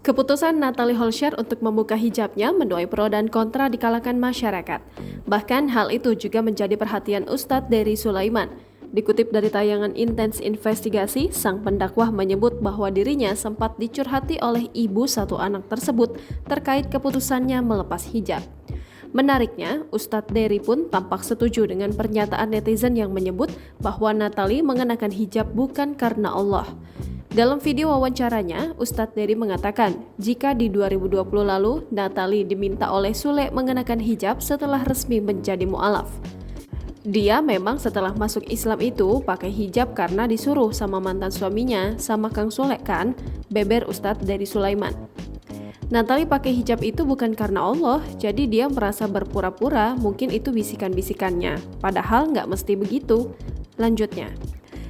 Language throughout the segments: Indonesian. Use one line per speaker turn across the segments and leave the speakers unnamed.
Keputusan Natalie Holscher untuk membuka hijabnya menuai pro dan kontra di kalangan masyarakat. Bahkan hal itu juga menjadi perhatian Ustadz Dery Sulaiman. Dikutip dari tayangan Intens Investigasi, sang pendakwah menyebut bahwa dirinya sempat dicurhati oleh ibu satu anak tersebut terkait keputusannya melepas hijab. Menariknya, Ustadz Dery pun tampak setuju dengan pernyataan netizen yang menyebut bahwa Natalie mengenakan hijab bukan karena Allah. Dalam video wawancaranya, Ustadz Dery mengatakan jika di 2020 lalu Natalie diminta oleh Sule mengenakan hijab setelah resmi menjadi mu'alaf. Dia memang setelah masuk Islam itu pakai hijab karena disuruh sama mantan suaminya, sama Kang Sule kan, beber Ustadz Dery Sulaiman. Natalie pakai hijab itu bukan karena Allah, jadi dia merasa berpura-pura mungkin itu bisikan-bisikannya. Padahal nggak mesti begitu. Lanjutnya.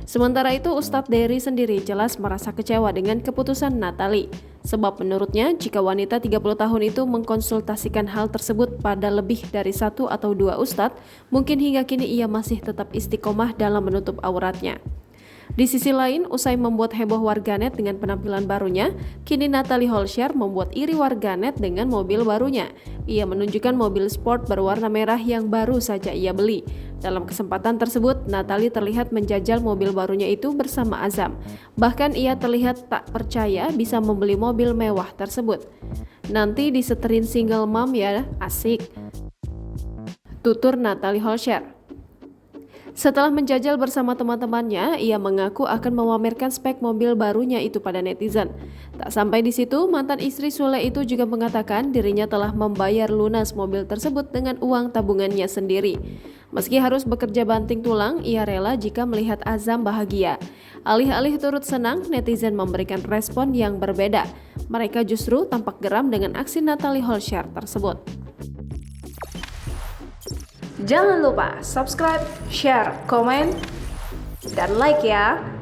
Sementara itu, Ustadz Dery sendiri jelas merasa kecewa dengan keputusan Natalie. Sebab menurutnya, jika wanita 30 tahun itu mengkonsultasikan hal tersebut pada lebih dari 1 atau 2 ustadz, mungkin hingga kini ia masih tetap istiqomah dalam menutup auratnya. Di sisi lain, usai membuat heboh warganet dengan penampilan barunya, kini Natalie Holscher membuat iri warganet dengan mobil barunya. Ia menunjukkan mobil sport berwarna merah yang baru saja ia beli. Dalam kesempatan tersebut, Natalie terlihat menjajal mobil barunya itu bersama Azam. Bahkan ia terlihat tak percaya bisa membeli mobil mewah tersebut. Nanti diseterin single mom ya, asik. Tutur Natalie Holscher. Setelah menjajal bersama teman-temannya, ia mengaku akan memamerkan spek mobil barunya itu pada netizen. Tak sampai di situ, mantan istri Sule itu juga mengatakan dirinya telah membayar lunas mobil tersebut dengan uang tabungannya sendiri. Meski harus bekerja banting tulang, ia rela jika melihat Azam bahagia. Alih-alih turut senang, netizen memberikan respon yang berbeda. Mereka justru tampak geram dengan aksi Natalie Holscher tersebut. Jangan lupa subscribe, share, komen, dan like ya!